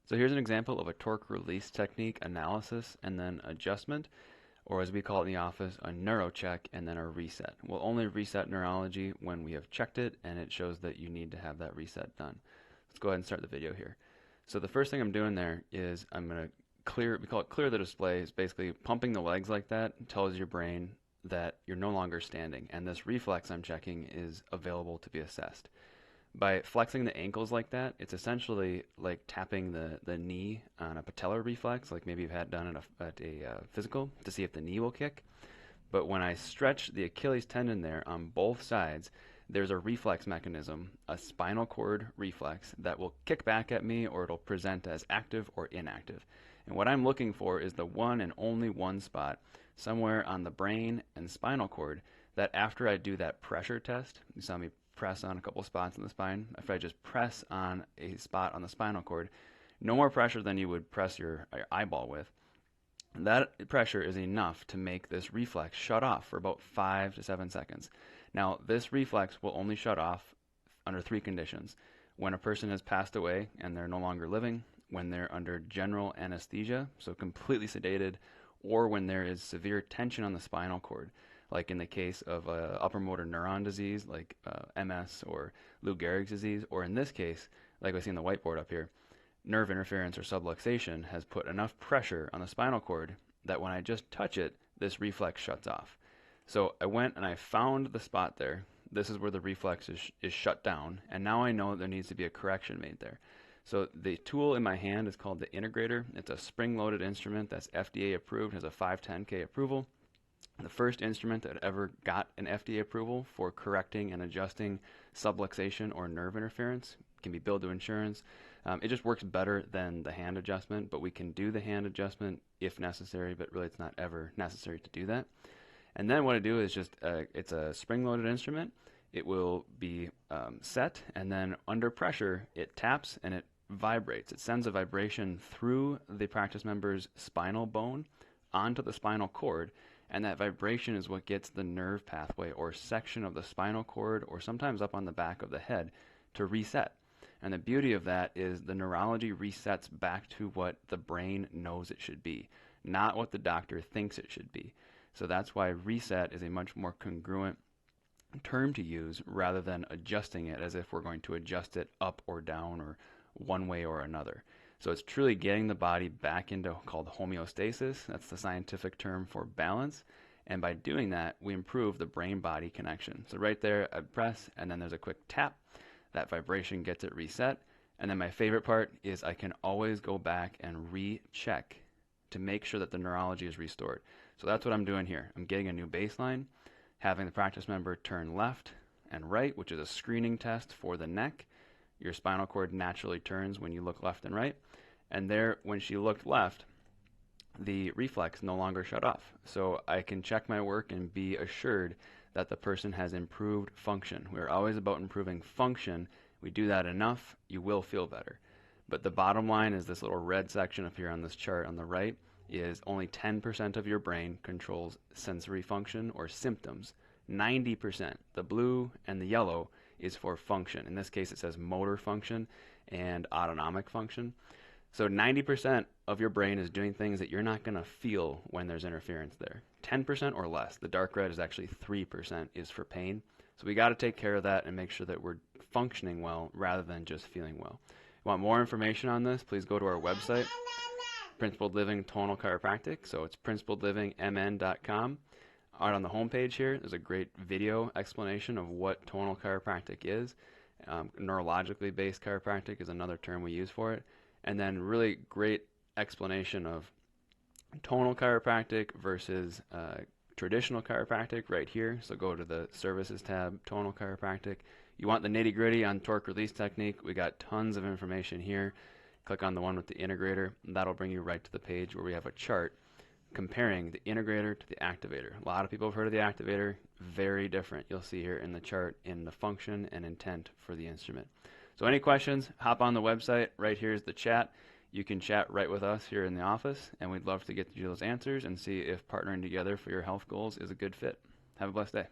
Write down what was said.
So here's an example of a torque release technique analysis and then adjustment, or as we call it in the office, a neuro check and then a reset. We'll only reset neurology when we have checked it and it shows that you need to have that reset done. Let's go ahead and start the video here. So the first thing I'm doing there is I'm going to clear, we call it clear the display. It's basically pumping the legs like that tells your brain that you're no longer standing, and this reflex I'm checking is available to be assessed. By flexing the ankles like that, it's essentially like tapping the knee on a patellar reflex, like maybe you've had done at a physical to see if the knee will kick. But when I stretch the Achilles tendon there on both sides, there's a reflex mechanism, a spinal cord reflex, that will kick back at me or it'll present as active or inactive. And what I'm looking for is the one and only one spot somewhere on the brain and spinal cord that after I do that pressure test, you saw me press on a couple spots in the spine. If I just press on a spot on the spinal cord, no more pressure than you would press your eyeball with, that pressure is enough to make this reflex shut off for about 5 to 7 seconds. Now, this reflex will only shut off under 3 conditions. When a person has passed away and they're no longer living, when they're under general anesthesia, so completely sedated, or when there is severe tension on the spinal cord, like in the case of upper motor neuron disease like MS or Lou Gehrig's disease, or in this case, like we see in the whiteboard up here, nerve interference or subluxation has put enough pressure on the spinal cord that when I just touch it, this reflex shuts off. So I went and I found the spot there. This is where the reflex is shut down, and now I know there needs to be a correction made there. So the tool in my hand is called the integrator. It's a spring-loaded instrument that's FDA approved, has a 510K approval. The first instrument that ever got an FDA approval for correcting and adjusting subluxation or nerve interference. Can be billed to insurance. It just works better than the hand adjustment, but we can do the hand adjustment if necessary, but really it's not ever necessary to do that. And then what I do is just, it's a spring-loaded instrument. It will be set, and then under pressure, it taps and it vibrates. It sends a vibration through the practice member's spinal bone onto the spinal cord, and that vibration is what gets the nerve pathway or section of the spinal cord or sometimes up on the back of the head to reset. And the beauty of that is the neurology resets back to what the brain knows it should be, not what the doctor thinks it should be. So that's why reset is a much more congruent term to use rather than adjusting it as if we're going to adjust it up or down or one way or another. So it's truly getting the body back into called homeostasis. That's the scientific term for balance. And by doing that, we improve the brain-body connection. So right there, I press, and then there's a quick tap. That vibration gets it reset. And then my favorite part is I can always go back and recheck to make sure that the neurology is restored. So that's what I'm doing here. I'm getting a new baseline, having the practice member turn left and right, which is a screening test for the neck. Your spinal cord naturally turns when you look left and right. And there, when she looked left, the reflex no longer shut off. So I can check my work and be assured that the person has improved function. We're always about improving function. We do that enough, you will feel better. But the bottom line is this little red section up here on this chart on the right is only 10% of your brain controls sensory function or symptoms. 90%, the blue and the yellow, is for function. In this case, it says motor function and autonomic function. So 90% of your brain is doing things that you're not going to feel when there's interference there. 10% or less. The dark red is actually 3% is for pain. So we got to take care of that and make sure that we're functioning well rather than just feeling well. If you want more information on this, please go to our website, Principled Living Tonal Chiropractic. So it's principledlivingmn.com. Out on the homepage here, there's a great video explanation of what tonal chiropractic is. Neurologically-based chiropractic is another term we use for it. And then really great explanation of tonal chiropractic versus traditional chiropractic right here. So go to the services tab, tonal chiropractic. You want the nitty-gritty on torque release technique, we got tons of information here. Click on the one with the integrator. That'll bring you right to the page where we have a chart comparing the integrator to the activator. A lot of people have heard of the activator. Very different. You'll see here in the chart in the function and intent for the instrument. So any questions, hop on the website. Right here is the chat. You can chat right with us here in the office, and we'd love to get you those answers and see if partnering together for your health goals is a good fit. Have a blessed day.